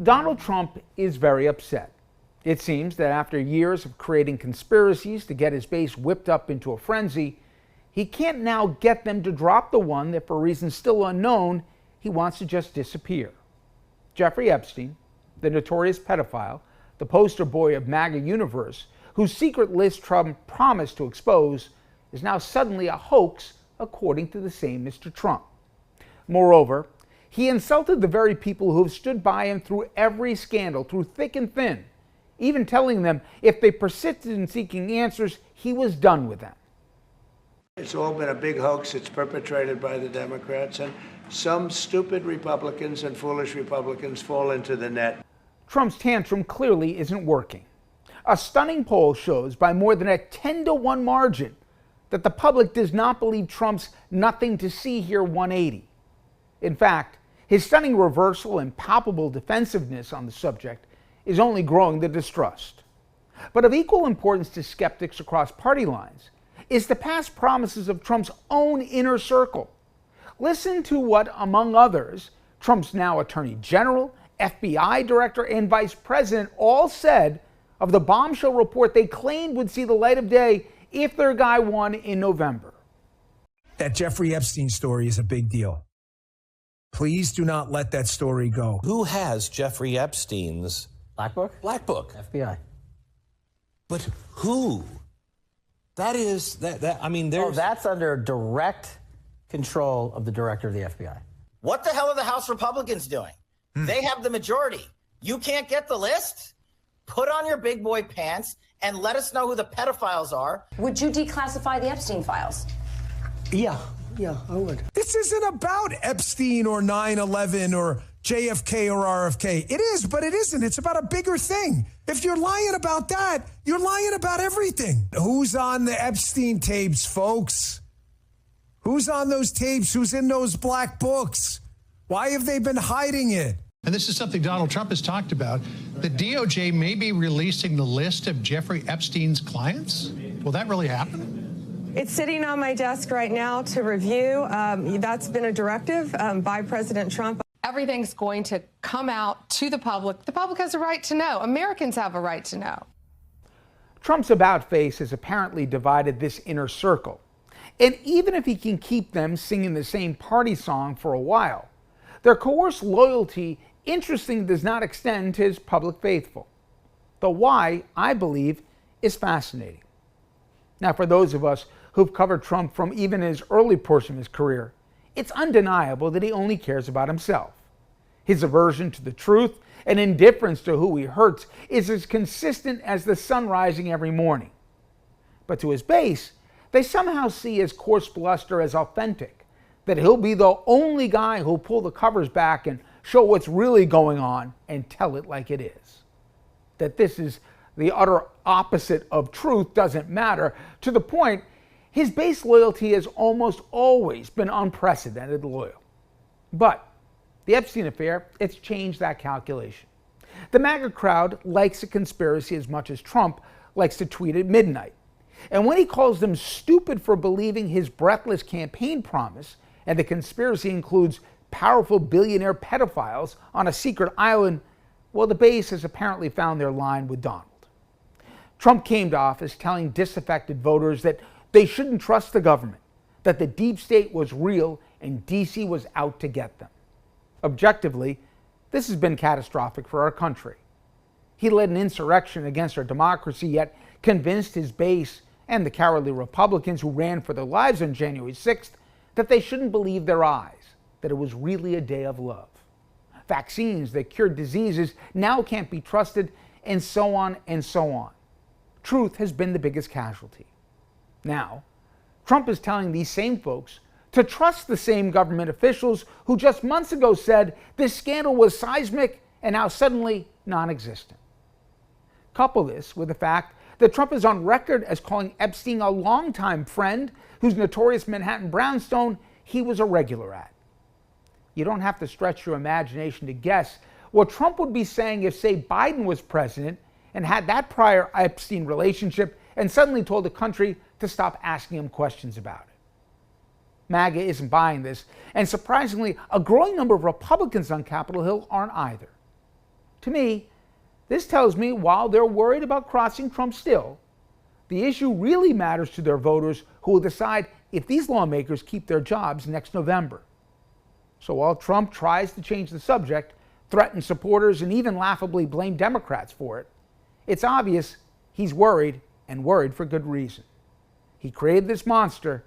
Donald Trump is very upset. It seems that after years of creating conspiracies to get his base whipped up into a frenzy, he can't now get them to drop the one that, for reasons still unknown, he wants to just disappear. Jeffrey Epstein, the notorious pedophile, the poster boy of MAGA universe, whose secret list Trump promised to expose, is now suddenly a hoax, according to the same Mr. Trump. Moreover, he insulted the very people who have stood by him through every scandal, through thick and thin, even telling them if they persisted in seeking answers, he was done with them. It's all been a big hoax. It's perpetrated by the Democrats, and some stupid Republicans and foolish Republicans fall into the net. Trump's tantrum clearly isn't working. A stunning poll shows by more than a 10-to-1 margin that the public does not believe Trump's nothing to see here 180. In fact, his stunning reversal and palpable defensiveness on the subject is only growing the distrust. But of equal importance to skeptics across party lines is the past promises of Trump's own inner circle. Listen to what, among others, Trump's now Attorney General, FBI Director, and Vice President all said of the bombshell report they claimed would see the light of day if their guy won in November. That Jeffrey Epstein story is a big deal. Please do not let that story go. Who has Jeffrey Epstein's Black Book? Black Book? FBI. But who? That is I mean, there's. That's under direct control of the director of the FBI. What the hell are the House Republicans doing? They have the majority. You can't get the list? Put on your big boy pants and let us know who the pedophiles are. Would you declassify the Epstein files? Yeah, I would. This isn't about Epstein or 9/11 or JFK or RFK. It is, but it isn't. It's about a bigger thing. If you're lying about that, you're lying about everything. Who's on the Epstein tapes, folks? Who's on those tapes? Who's in those black books? Why have they been hiding it? And this is something Donald Trump has talked about. The DOJ may be releasing the list of Jeffrey Epstein's clients. Will that really happen? It's sitting on my desk right now to review. That's been a directive by President Trump. Everything's going to come out to the public. The public has a right to know. Americans have a right to know. Trump's about face has apparently divided this inner circle. And even if he can keep them singing the same party song for a while, their coerced loyalty, interestingly, does not extend to his public faithful. The why, I believe, is fascinating. Now, for those of us who've covered Trump from even his early portion of his career, it's undeniable that he only cares about himself. His aversion to the truth and indifference to who he hurts is as consistent as the sun rising every morning. But to his base, they somehow see his coarse bluster as authentic, that he'll be the only guy who'll pull the covers back and show what's really going on and tell it like it is. That this is the utter opposite of truth doesn't matter, to the point his base loyalty has almost always been unprecedented loyal. But the Epstein affair, it's changed that calculation. The MAGA crowd likes a conspiracy as much as Trump likes to tweet at midnight. And when he calls them stupid for believing his breathless campaign promise, and the conspiracy includes powerful billionaire pedophiles on a secret island, well, the base has apparently found their line with Donald. Trump came to office telling disaffected voters that they shouldn't trust the government, that the deep state was real and DC was out to get them. Objectively, this has been catastrophic for our country. He led an insurrection against our democracy, yet convinced his base and the cowardly Republicans who ran for their lives on January 6th that they shouldn't believe their eyes, that it was really a day of love. Vaccines that cured diseases now can't be trusted, and so on and so on. Truth has been the biggest casualty. Now, Trump is telling these same folks to trust the same government officials who just months ago said this scandal was seismic and now suddenly non-existent. Couple this with the fact that Trump is on record as calling Epstein a longtime friend whose notorious Manhattan brownstone he was a regular at. You don't have to stretch your imagination to guess what Trump would be saying if, say, Biden was president and had that prior Epstein relationship and suddenly told the country to stop asking him questions about it. MAGA isn't buying this, and surprisingly, a growing number of Republicans on Capitol Hill aren't either. To me, this tells me while they're worried about crossing Trump still, the issue really matters to their voters who will decide if these lawmakers keep their jobs next November. So while Trump tries to change the subject, threaten supporters, and even laughably blame Democrats for it, it's obvious he's worried, and worried for good reason. He created this monster,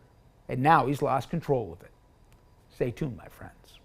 and now he's lost control of it. Stay tuned, my friends.